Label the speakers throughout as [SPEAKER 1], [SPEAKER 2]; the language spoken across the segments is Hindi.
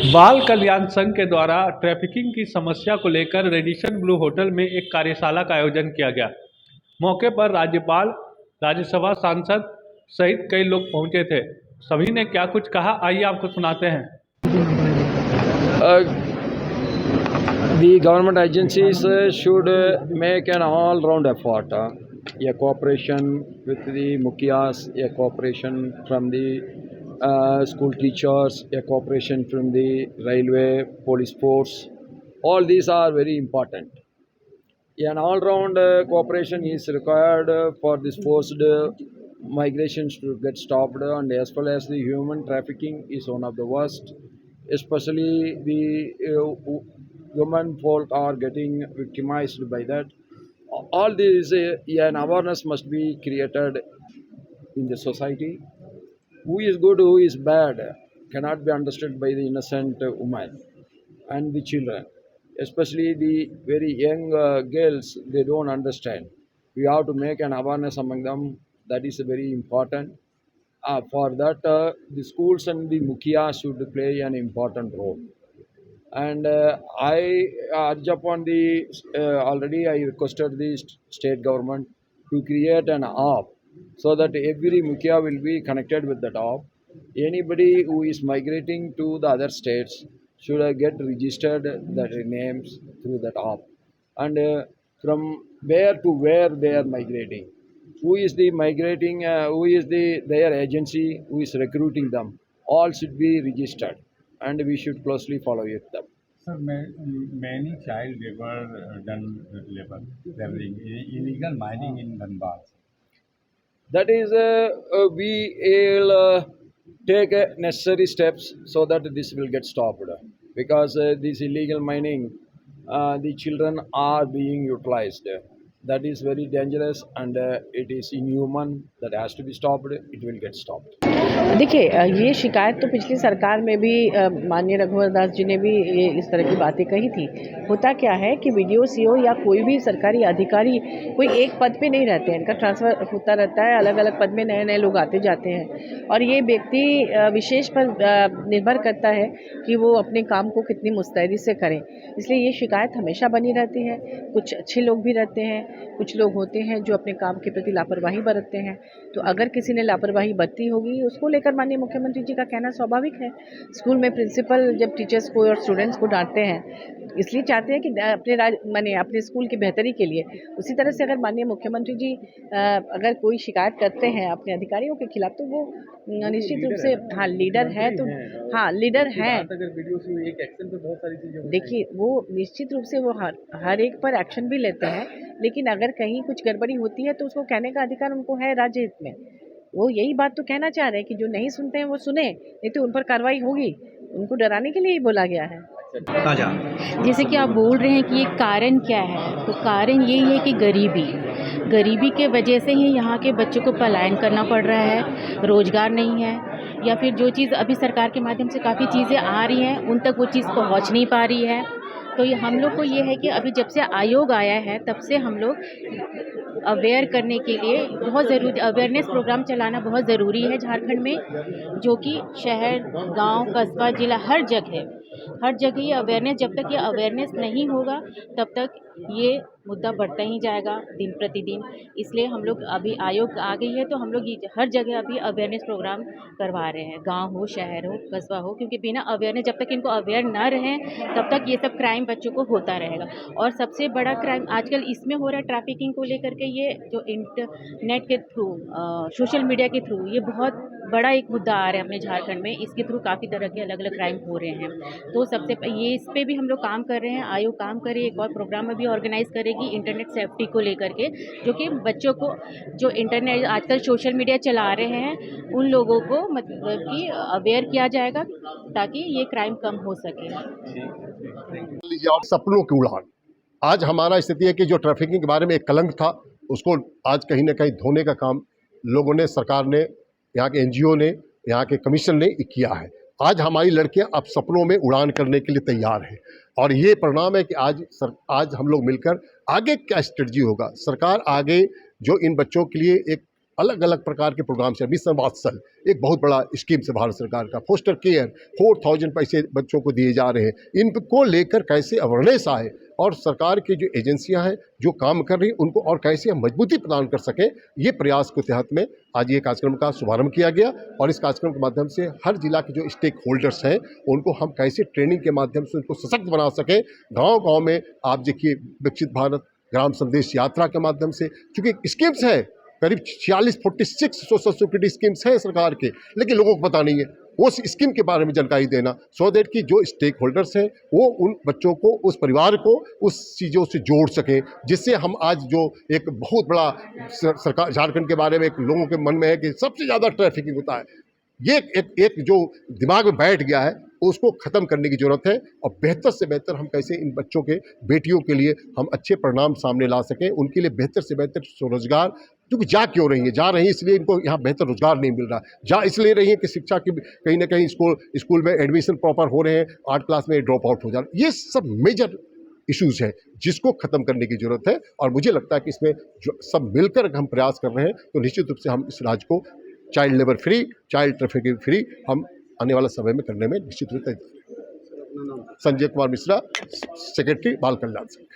[SPEAKER 1] बाल कल्याण संघ के द्वारा ट्रैफिकिंग की समस्या को लेकर रेडिसन ब्लू होटल में एक कार्यशाला का आयोजन किया गया। मौके पर राज्यपाल, राज्यसभा सांसद सहित कई लोग पहुंचे थे। सभी ने क्या कुछ कहा, आइए आपको सुनाते हैं।
[SPEAKER 2] The government agencies should make an all-round effort, a cooperation with the Mukhias, a cooperation from the school teachers, a cooperation from the railway, police force. All these are very important. An all-round cooperation is required for this forced migrations to get stopped, and as well as the human trafficking is one of the worst. Especially the women folk are getting victimized by that. All these, an awareness must be created in the society. Who is good, who is bad, cannot be understood by the innocent woman and the children, especially the very young girls. They don't understand. We have to make an awareness among them. That is very important. For that, the schools and the mukhia should play an important role. And I urge upon the already I requested the state government to create an app so that every mukhia will be connected with that app. Anybody who is migrating to the other states should get registered their names through that app, and from where to where they are migrating, who is the migrating, who is their agency who is recruiting them, all should be registered, and we should closely follow it them.
[SPEAKER 3] Sir, many child labor laboring, illegal mining in Dhanbad.
[SPEAKER 2] That is, we will take necessary steps so that this will get stopped, because this illegal mining, the children are being utilized. That is very dangerous, and it is inhuman. That has to be stopped. It will get stopped.
[SPEAKER 4] देखिए, ये शिकायत तो पिछली सरकार में भी माननीय रघुवर दास जी ने भी ये इस तरह की बातें कही थी। होता क्या है कि वीडियो सीओ या कोई भी सरकारी अधिकारी कोई एक पद पे नहीं रहते हैं, इनका ट्रांसफ़र होता रहता है, अलग अलग पद में नए नए लोग आते जाते हैं, और ये व्यक्ति विशेष पर निर्भर करता है कि वो अपने काम को कितनी मुस्तैदी से करें। इसलिए ये शिकायत हमेशा बनी रहती है। कुछ अच्छे लोग भी रहते हैं, कुछ लोग होते हैं जो अपने काम के प्रति लापरवाही बरतते हैं। तो अगर किसी ने लापरवाही बरती होगी, उसको लेकर माननीय मुख्यमंत्री जी का कहना स्वाभाविक है। स्कूल में प्रिंसिपल जब टीचर्स को और स्टूडेंट्स को डांटते हैं, इसलिए चाहते हैं कि अपने स्कूल की बेहतरी के लिए। उसी तरह से अगर माननीय मुख्यमंत्री जी अगर कोई शिकायत करते हैं अपने अधिकारियों के खिलाफ, तो वो निश्चित रूप से लीडर है, तो लीडर हैं। देखिए, वो निश्चित रूप से वो हर एक पर एक्शन भी लेते हैं, लेकिन अगर कहीं कुछ गड़बड़ी होती है तो उसको कहने का अधिकार उनको है राज्य हित में। वो यही बात तो कहना चाह रहे हैं कि जो नहीं सुनते हैं वो सुने, नहीं तो उन पर कार्रवाई होगी। उनको डराने के लिए ही बोला गया है।
[SPEAKER 5] जैसे कि आप बोल रहे हैं कि ये कारण क्या है, तो कारण यही है कि गरीबी के वजह से ही यहाँ के बच्चों को पलायन करना पड़ रहा है। रोज़गार नहीं है, या फिर जो चीज़ अभी सरकार के माध्यम से काफ़ी चीज़ें आ रही हैं उन तक वो चीज़ पहुँच नहीं पा रही है। तो ये हम लोग को ये है कि अभी जब से आयोग आया है तब से हम लोग अवेयर करने के लिए बहुत ज़रूरी अवेयरनेस प्रोग्राम चलाना बहुत ज़रूरी है झारखंड में, जो कि शहर, गांव, कस्बा, जिला हर जगह ये अवेयरनेस, जब तक ये अवेयरनेस नहीं होगा तब तक ये मुद्दा बढ़ता ही जाएगा दिन प्रतिदिन। इसलिए हम लोग अभी आयोग आ गई है तो हम लोग हर जगह अभी अवेयरनेस प्रोग्राम करवा रहे हैं, गांव हो, शहर हो, कस्बा हो, क्योंकि बिना अवेयरनेस जब तक इनको अवेयर ना रहें तब तक ये सब क्राइम बच्चों को होता रहेगा। और सबसे बड़ा क्राइम आजकल इसमें हो रहा है ट्रैफिकिंग को लेकर के, ये जो इंटरनेट के थ्रू, सोशल मीडिया के थ्रू ये बहुत बड़ा एक मुद्दा आ रहा है अपने झारखंड में। इसके थ्रू काफ़ी तरह के अलग अलग क्राइम हो रहे हैं। तो सबसे ये इस पर भी हम लोग काम कर रहे हैं, आयोग काम करे, एक और प्रोग्राम भी ऑर्गेनाइज करेगी इंटरनेट सेफ्टी को लेकर के, जो कि बच्चों को जो इंटरनेट आजकल सोशल मीडिया चला रहे हैं उन लोगों को मतलब कि अवेयर किया जाएगा ताकि ये क्राइम कम हो सके।
[SPEAKER 6] सपनों की उड़ान, आज हमारा स्थिति है कि जो ट्रैफिकिंग के बारे में एक कलंक था उसको आज कहीं ना कहीं धोने का काम लोगों ने, सरकार ने, यहाँ के एनजीओ ने, यहाँ के कमीशन ने किया है। आज हमारी लड़कियां अब सपनों में उड़ान करने के लिए तैयार हैं, और ये परिणाम है कि आज हम लोग मिलकर आगे क्या स्ट्रेटजी होगा। सरकार आगे जो इन बच्चों के लिए एक अलग अलग प्रकार के प्रोग्राम से, मिशन वात्सल एक बहुत बड़ा स्कीम से भारत सरकार का, फोस्टर केयर 4000 पैसे बच्चों को दिए जा रहे हैं। इनको लेकर कैसे अवेयरनेस आए और सरकार की जो एजेंसियां हैं जो काम कर रही हैं उनको और कैसे हम मजबूती प्रदान कर सकें, ये प्रयास के तहत में आज ये कार्यक्रम का शुभारंभ किया गया। और इस कार्यक्रम के माध्यम से हर जिला के जो स्टेक होल्डर्स हैं उनको हम कैसे ट्रेनिंग के माध्यम से उनको सशक्त बना सकें। गाँव-गाँव में आप देखिए विकसित भारत ग्राम संदेश यात्रा के माध्यम से, चूँकि स्कीम्स हैं करीब 46 सोशल सिक्योरिटी स्कीम्स हैं सरकार के, लेकिन लोगों को पता नहीं है। उस स्कीम के बारे में जानकारी देना सो दैट कि जो स्टेक होल्डर्स हैं वो उन बच्चों को, उस परिवार को उस चीज़ों से जोड़ सकें, जिससे हम आज जो एक बहुत बड़ा सरकार झारखंड के बारे में एक लोगों के मन में है कि सबसे ज़्यादा ट्रैफिकिंग होता है, ये एक जो दिमाग में बैठ गया है उसको ख़त्म करने की ज़रूरत है। और बेहतर से बेहतर हम कैसे इन बच्चों के, बेटियों के लिए हम अच्छे परिणाम सामने ला सकें, उनके लिए बेहतर से बेहतर स्वरोजगार, क्योंकि जा क्यों रही हैं, जा रही हैं इसलिए इनको यहाँ बेहतर रोजगार नहीं मिल रहा, जा इसलिए रही है कि शिक्षा की कहीं ना कहीं स्कूल में एडमिशन प्रॉपर हो रहे हैं, 8 क्लास में ड्रॉप आउट हो जा रहे हैं। ये सब मेजर इश्यूज़ हैं जिसको ख़त्म करने की ज़रूरत है। और मुझे लगता है कि इसमें जो सब मिलकर हम प्रयास कर रहे हैं तो निश्चित रूप से हम इस राज्य को child labour free, child trafficking free हम आने वाला समय में करने में निश्चित रूप से। संजय कुमार मिश्रा, सेक्रेटरी बाल कल्याण संघ।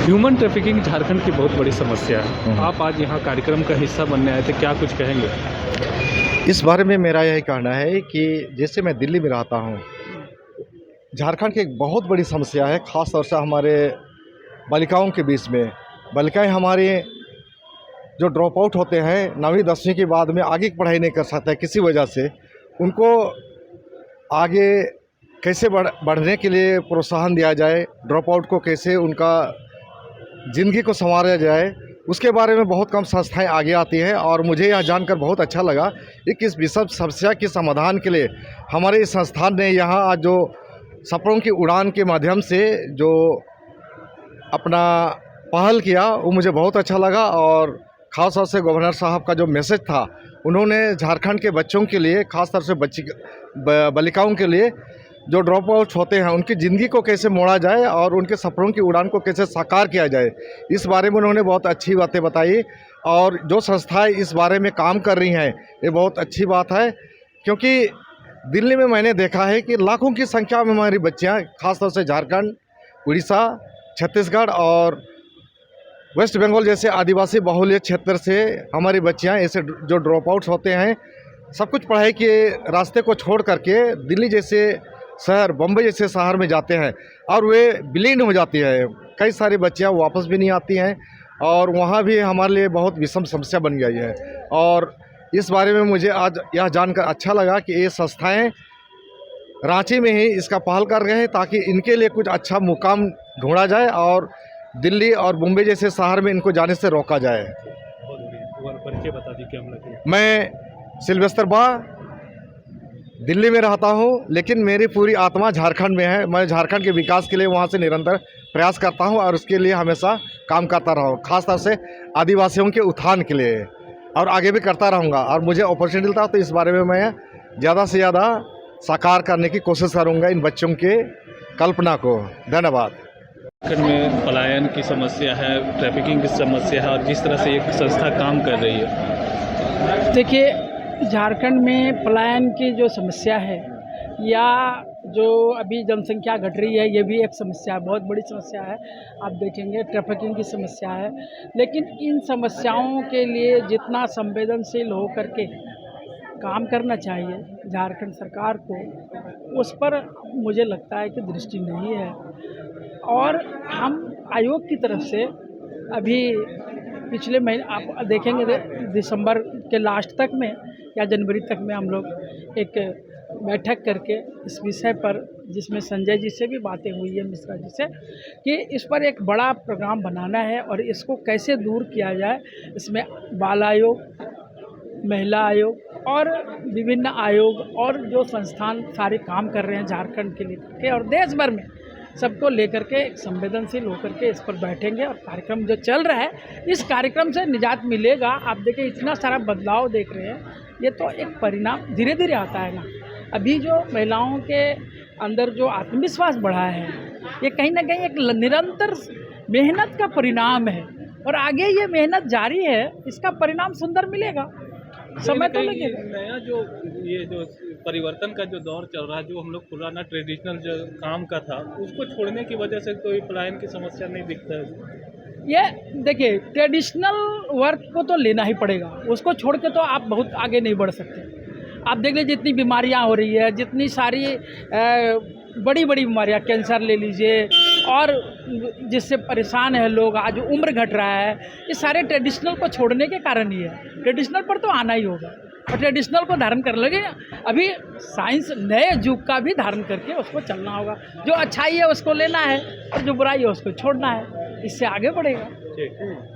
[SPEAKER 1] ह्यूमन ट्रैफिकिंग झारखंड की बहुत बड़ी समस्या है। आप आज यहाँ कार्यक्रम का हिस्सा बनने आए थे, क्या कुछ कहेंगे?
[SPEAKER 7] इस बारे में मेरा यही कहना है कि जैसे मैं दिल्ली में रहता हूँ, झारखंड की एक बहुत बड़ी समस्या है, ख़ास तौर से हमारे बालिकाओं के बीच में। बालिकाएं हमारे जो ड्रॉप आउट होते हैं 9वीं 10वीं के बाद में आगे की पढ़ाई नहीं कर सकते किसी वजह से, उनको आगे कैसे बढ़ने के लिए प्रोत्साहन दिया जाए, ड्रॉप आउट को कैसे उनका ज़िंदगी को संवारा जाए, उसके बारे में बहुत कम संस्थाएं आगे आती हैं। और मुझे यह जानकर बहुत अच्छा लगा कि इस विषम समस्या के समाधान के लिए हमारे इस संस्थान ने यहाँ आज जो सपनों की उड़ान के माध्यम से जो अपना पहल किया वो मुझे बहुत अच्छा लगा। और ख़ास तौर से गवर्नर साहब का जो मैसेज था, उन्होंने झारखंड के बच्चों के लिए, ख़ास तौर से बालिकाओं के लिए जो ड्रॉप आउट होते हैं उनकी ज़िंदगी को कैसे मोड़ा जाए और उनके सपनों की उड़ान को कैसे साकार किया जाए, इस बारे में उन्होंने बहुत अच्छी बातें बताई। और जो संस्थाएं इस बारे में काम कर रही हैं ये बहुत अच्छी बात है, क्योंकि दिल्ली में मैंने देखा है कि लाखों की संख्या में हमारी बच्चियाँ, खासतौर से झारखंड, उड़ीसा, छत्तीसगढ़ और वेस्ट बंगाल जैसे आदिवासी बहुल्य क्षेत्र से हमारी बच्चियाँ ऐसे जो ड्रॉप आउट्स होते हैं, सब कुछ पढ़ाई के रास्ते को छोड़ करके दिल्ली जैसे शहर, बम्बई जैसे शहर में जाते हैं और वे विलीन हो जाती है। कई सारी बच्चियाँ वापस भी नहीं आती हैं और वहाँ भी हमारे लिए बहुत विषम समस्या बन गई है। और इस बारे में मुझे आज यह जानकर अच्छा लगा कि ये संस्थाएं रांची में ही इसका पहल कर रहे हैं ताकि इनके लिए कुछ अच्छा मुकाम ढूंढा जाए और दिल्ली और मुंबई जैसे शहर में इनको जाने से रोका जाए।
[SPEAKER 1] परिचय बता दीजिए।
[SPEAKER 7] मैं सिल्वेस्टर बा दिल्ली में रहता हूं, लेकिन मेरी पूरी आत्मा झारखंड में है। मैं झारखंड के विकास के लिए वहां से निरंतर प्रयास करता हूं और उसके लिए हमेशा काम करता रहा हूं, खासतौर से आदिवासियों के उत्थान के लिए, और आगे भी करता रहूँगा। और मुझे अपॉर्चुनिटी मिलता तो इस बारे में मैं ज़्यादा से ज़्यादा साकार करने की कोशिश करूँगा इन बच्चों के कल्पना को। धन्यवाद।
[SPEAKER 1] झारखंड में पलायन की समस्या है, ट्रैफिकिंग की समस्या है और जिस तरह से एक संस्था काम कर रही है।
[SPEAKER 8] देखिए, झारखंड में पलायन की जो समस्या है या जो अभी जनसंख्या घट रही है, ये भी एक समस्या है, बहुत बड़ी समस्या है। आप देखेंगे ट्रैफिकिंग की समस्या है, लेकिन इन समस्याओं के लिए जितना संवेदनशील हो करके काम करना चाहिए झारखंड सरकार को, उस पर मुझे लगता है कि दृष्टि नहीं है। और हम आयोग की तरफ से अभी पिछले महीने आप देखेंगे दिसंबर के लास्ट तक में या जनवरी तक में हम लोग एक बैठक करके इस विषय पर, जिसमें संजय जी से भी बातें हुई है, मिश्रा जी से, कि इस पर एक बड़ा प्रोग्राम बनाना है और इसको कैसे दूर किया जाए। इसमें बाल आयोग, महिला आयोग और विभिन्न आयोग और जो संस्थान सारे काम कर रहे हैं झारखंड के लिए और देश भर में, सबको लेकर के एक संवेदनशील होकर के इस पर बैठेंगे और कार्यक्रम जो चल रहा है, इस कार्यक्रम से निजात मिलेगा। आप देखिए इतना सारा बदलाव देख रहे हैं, ये तो एक परिणाम धीरे धीरे आता है ना। अभी जो महिलाओं के अंदर जो आत्मविश्वास बढ़ा है, ये कहीं ना कहीं एक निरंतर मेहनत का परिणाम है। और आगे ये मेहनत जारी है, इसका परिणाम सुंदर मिलेगा, समय तो
[SPEAKER 1] कहीं
[SPEAKER 8] लगेगा।
[SPEAKER 1] नया जो परिवर्तन का जो दौर चल रहा है, जो हम लोग पुराना ट्रेडिशनल जो काम का था उसको छोड़ने की वजह से कोई पलायन की समस्या नहीं दिखता है।
[SPEAKER 8] ये देखिए, ट्रेडिशनल वर्क को तो लेना ही पड़ेगा, उसको छोड़ के तो आप बहुत आगे नहीं बढ़ सकते। आप देख लीजिए जितनी बीमारियां हो रही है, जितनी सारी बड़ी बड़ी बीमारियां, कैंसर ले लीजिए, और जिससे परेशान है लोग, आज उम्र घट रहा है, ये सारे ट्रेडिशनल को छोड़ने के कारण ही है। ट्रेडिशनल पर तो आना ही होगा और ट्रेडिशनल को धारण कर लगे। अभी साइंस नए युग का भी धारण करके उसको चलना होगा। जो अच्छाई है उसको लेना है और जो बुराई है उसको छोड़ना है, इससे आगे बढ़ेगा।
[SPEAKER 1] ठीक है।